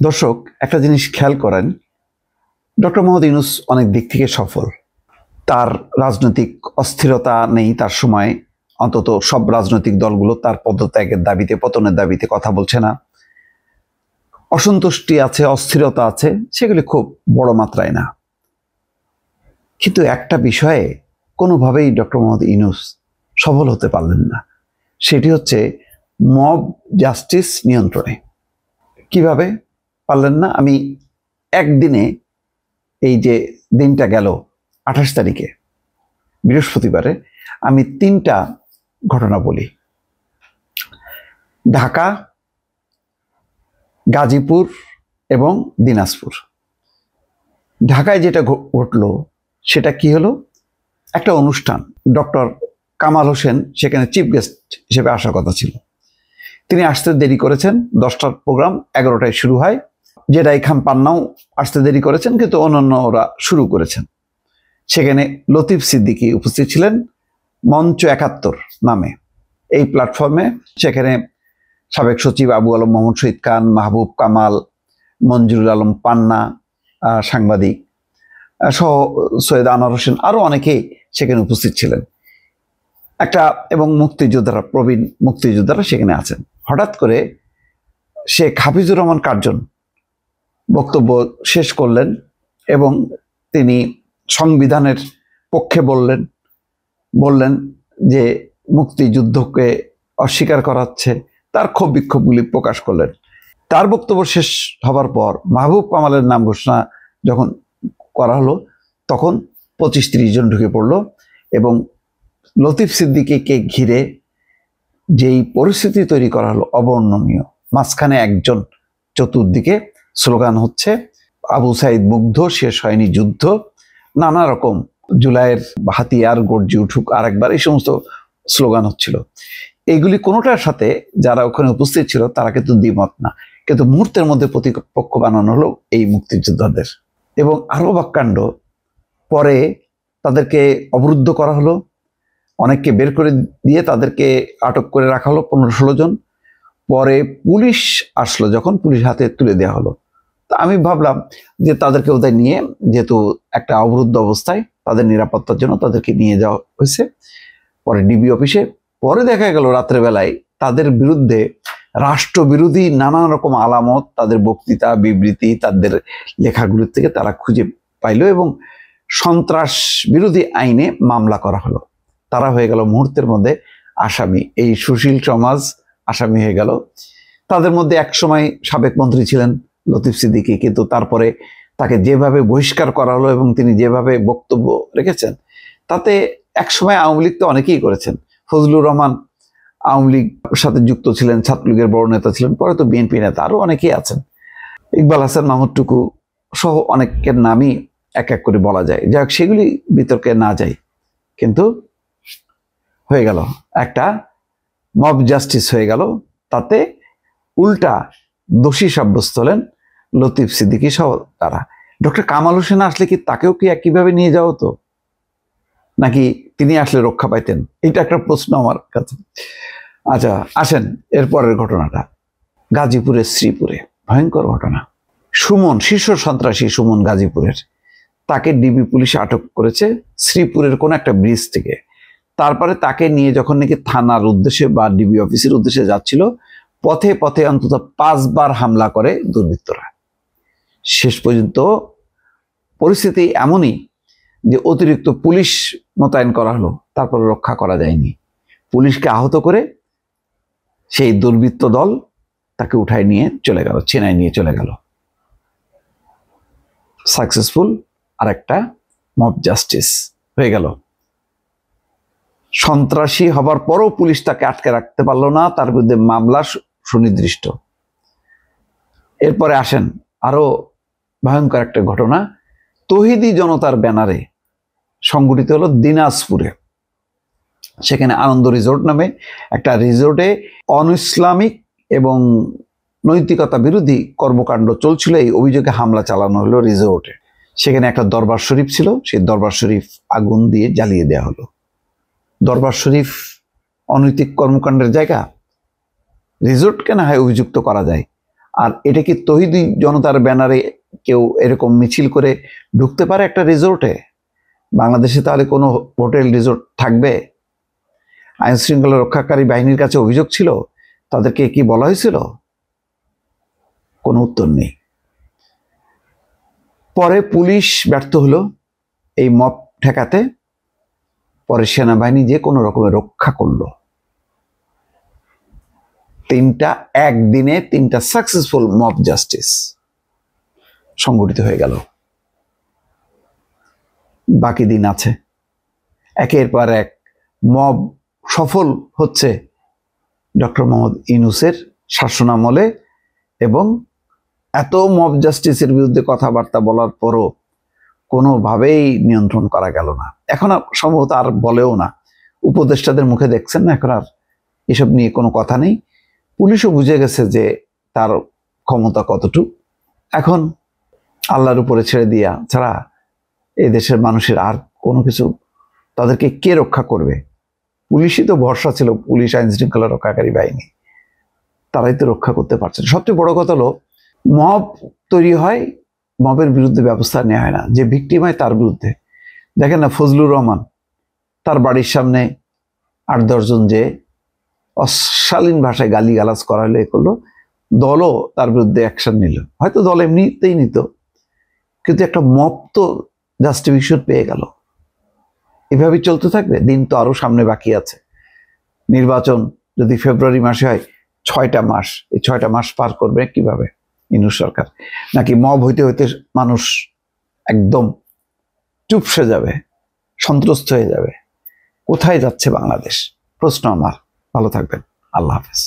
দর্শক, একটা জিনিস খেয়াল করেন, ডক্টর মোহাম্মদ ইউনূস অনেক দিক থেকে সফল। তার রাজনৈতিক অস্থিরতা নেই তার সময়, অন্তত সব রাজনৈতিক দলগুলো তার পদত্যাগের দাবিতে, পতনের দাবিতে কথা বলছে না। অসন্তুষ্টি আছে, অস্থিরতা আছে, সেগুলি খুব বড় মাত্রায় না। কিন্তু একটা বিষয়ে কোনোভাবেই ডক্টর মোহাম্মদ ইউনূস সফল হতে পারলেন না, সেটি হচ্ছে মব জাস্টিস নিয়ন্ত্রণে। কিভাবে পারলেন না? আমি একদিনে, এই যে দিনটা গেল 28 তারিখে বৃহস্পতিবারে, আমি 3টা ঘটনা বলি। ঢাকা, গাজীপুর এবং দিনাজপুর। ঢাকায় যেটা ঘটলো সেটা কি হলো, একটা অনুষ্ঠান, ডক্টর কামাল হোসেন সেখানে চিফ গেস্ট হিসেবে আসার কথা ছিল। তিনি আসতে দেরি করেছেন। 10টার প্রোগ্রাম 11টায় শুরু হয়। যেটাই খান পান্নাও আসতে দেরি করেছেন, কিন্তু অন্যান্যরা শুরু করেছেন। সেখানে লতিফ সিদ্দিকী উপস্থিত ছিলেন মঞ্চ 71 নামে এই প্ল্যাটফর্মে। সেখানে সাবেক সচিব আবু আলম মোহাম্মদ শহীদ খান, মাহবুব কামাল, মঞ্জুরুল আলম পান্না সাংবাদিক সহ সৈয়দ আনোয়ার হোসেন, আরো অনেকেই সেখানে উপস্থিত ছিলেন। এবং মুক্তিযোদ্ধারা, প্রবীণ মুক্তিযোদ্ধারা সেখানে আছেন। হঠাৎ করে শেখ হাফিজুর রহমান কার্জন বক্তব্য শেষ করলেন এবং তিনি সংবিধানের পক্ষে বললেন যে মুক্তিযুদ্ধকে অস্বীকার করা হচ্ছে। তার ক্ষোভ বিক্ষোভগুলি প্রকাশ করলেন। তার বক্তব্য শেষ হবার পর মাহবুব কামালের নাম ঘোষণা যখন করা হলো, তখন 25-30 জন ঢুকে পড়লো এবং লতিফ সিদ্দিকীকে ঘিরে যেই পরিস্থিতি তৈরি করা হলো অবর্ণনীয়। মাঝখানে একজন, চতুর্দিকে স্লোগান হচ্ছে আবু সাইদ মুগ্ধ, শেষ হয়নি যুদ্ধ, নানা রকম জুলাইয়ের হাতিয়ার গর্জে উঠুক আরেকবার, এই সমস্ত স্লোগান হচ্ছিল। এইগুলি কোনোটার সাথে যারা ওখানে উপস্থিত ছিল তারা কিন্তু দ্বিমত না, কিন্তু মুহূর্তের মধ্যে প্রতিপক্ষ বানানো হলো এই মুক্তিযোদ্ধাদের। এবং আরো বাক্যাণ্ড, পরে তাদেরকে অবরুদ্ধ করা হলো, অনেককে বের করে দিয়ে তাদেরকে আটক করে রাখা হলো 15-16 জন। পরে পুলিশ আসলো, যখন পুলিশ হাতে তুলে দেওয়া হলো, তা আমি ভাবলাম যে তাদেরকে ওদের নিয়ে, যেহেতু একটা অবরুদ্ধ অবস্থায়, তাদের নিরাপত্তার জন্য তাদেরকে নিয়ে যাওয়া হয়েছে পরে ডিবি অফিসে। পরে দেখা গেল রাত্রেবেলায় তাদের বিরুদ্ধে রাষ্ট্রবিরোধী নানা রকম আলামত, তাদের বক্তৃতা, বিবৃতি, তাদের লেখাগুলির থেকে তারা খুঁজে পাইল এবং সন্ত্রাস বিরোধী আইনে মামলা করা হলো। তারা হয়ে গেল মুহূর্তের মধ্যে আসামি, এই সুশীল সমাজ আসামি হয়ে গেল। তাদের মধ্যে একসময় সাবেক মন্ত্রী ছিলেন লতিফ সিদ্দিকী, কিন্তু তারপরে তাকে যেভাবে বহিষ্কার করা হলো এবং তিনি যেভাবে বক্তব্য রেখেছেন, তাতে একসময় আওয়ামী লীগ তো অনেকেই করেছেন। ফজলুর রহমান আওয়ামী লীগ সাথে যুক্ত ছিলেন, ছাত্রলীগের বড় নেতা ছিলেন, পরে তো বিএনপি নেতা, আরো অনেকেই আছেন। ইকবাল হাসান মাহমুদ টুকু সহ অনেকের নামই এক এক করে বলা যায়। যাই হোক, সেগুলি বিতর্কে না যাই, কিন্তু হয়ে গেল একটা মব জাস্টিস হয়ে গেল। তাতে উল্টা দোষী সাব্যস্ত হলেন লতিফ সিদ্দিকী সহ তারা। ডক্টর কামাল হোসেন আসলে কি তাকেও কি একইভাবে নিয়ে যাওয়া হতো, নাকি তিনি আসলে রক্ষা পাইতেন? এটা একটা প্রশ্ন আমার কাছে। আচ্ছা, আসেন এরপরের ঘটনাটা। গাজীপুরের শ্রীপুরে ভয়ঙ্কর ঘটনা। সুমন, শীর্ষ সন্ত্রাসী সুমন গাজীপুরের, তাকে ডিবি পুলিশ আটক করেছে শ্রীপুরের কোন একটা ব্রিজ থেকে। তারপরে তাকে নিয়ে যখন নাকি থানার উদ্দেশ্যে বা ডিবি অফিসের উদ্দেশ্যে যাচ্ছিল, পথে পথে অন্তত 5 বার হামলা করে দুর্বৃত্তরা। শেষ পর্যন্ত পরিস্থিতি এমনই যে অতিরিক্ত পুলিশ মোতায়েন করা হলো, তারপরে রক্ষা করা যায়নি। পুলিশকে আহত করে সেই দুর্বৃত্ত দল তাকে উঠায় নিয়ে চলে গেল, চেনাই নিয়ে চলে গেল। সাকসেসফুল আরেকটা মব জাস্টিস হয়ে গেল। সন্ত্রাসী হবার পরও পুলিশ তাকে আটকে রাখতে পারলো না, তার বিরুদ্ধে মামলা সুনির্দিষ্ট। এরপরে আসেন আরো ভয়ঙ্কর একটা ঘটনা। তৌহিদি জনতার ব্যানারে সংগঠিত হলো দিনাজপুরে। সেখানে আনন্দ রিসোর্ট নামে একটা রিসোর্টে অনইসলামিক এবং নৈতিকতা বিরোধী কর্মকাণ্ড চলছিল। এই অভিযোগে হামলা চালানো হলো রিসোর্টে। সেখানে একটা দরবার শরীফ ছিল, সেই দরবার শরীফ আগুন দিয়ে জ্বালিয়ে দেওয়া হলো। দরবার শরীফ অনৈতিক কর্মকাণ্ডের জায়গা, রিসোর্টকে না হয় অভিযুক্ত করা যায়, আর এটা কি তৌহিদি জনতার ব্যানারে কেউ এরকম মিছিল করে ঢুকতে পারে একটা রিসোর্টে? বাংলাদেশে তাহলে কোনো হোটেল রিসোর্ট থাকবে? আইন শৃঙ্খলা রক্ষাকারী বাহিনীর কাছে অভিযোগ ছিল, তাদেরকে কি বলা হয়েছিল? কোনো উত্তর নেই। পরে পুলিশ ব্যর্থ হলো এই মব ঠেকাতে, পরে সেনাবাহিনী যে কোনো রকমের রক্ষা করলো। একদিনে তিনটা সাকসেসফুল মব জাস্টিস সংগঠিত হয়ে গেল। বাকি দিন আছে, একের পর এক মব সফল হচ্ছে ডক্টর মোহাম্মদ ইউনূসের শাসনামলে, এবং এত মব জাস্টিসের বিরুদ্ধে কথাবার্তা বলার পরও কোনোভাবেই নিয়ন্ত্রণ করা গেল না। এখন সম্ভবত আর বলেও না, উপদেষ্টাদের মুখে দেখছেন না, এখন আর এসব নিয়ে কোনো কথা নেই। পুলিশও বুঝে গেছে যে তার ক্ষমতা কতটুকু। এখন আল্লাহর উপরে ছেড়ে দিয়া ছাড়া এই দেশের মানুষের আর কোনো কিছু, তাদেরকে কে রক্ষা করবে? পুলিশই তো ভরসা ছিল, পুলিশ আইন শৃঙ্খলা রক্ষাকারী বাহিনী, তারাই তো রক্ষা করতে পারছে না। সবচেয়ে বড় কথা হলো, মব তৈরি হয়, মবের বিরুদ্ধে ব্যবস্থা নেওয়া হয় না। যে ভিকটিম হয় তার বিরুদ্ধে। দেখেন না, ফজলুর রহমান, তার বাড়ির সামনে 8-10 জন যে অশালীন ভাষায় গালিগালাজ করা হলো, এ করলো, দলও তার বিরুদ্ধে অ্যাকশন নিল। হয়তো দল এমনিতেই নিত, কিন্তু একটা মব তো জাস্টিফিকেশন পেয়ে গেল। এভাবে চলতে থাকবে? দিন তো আরো সামনে বাকি আছে। নির্বাচন যদি ফেব্রুয়ারি মাসে হয়, 6টা মাস, এই 6টা মাস পার করবে কিভাবে ইউনূস সরকার? নাকি মব হইতে হইতে মানুষ একদম চুপসে যাবে, সন্ত্রস্ত হয়ে যাবে? কোথায় যাচ্ছে বাংলাদেশ? প্রশ্ন আমার। ভালো থাকবেন। আল্লাহ হাফেজ।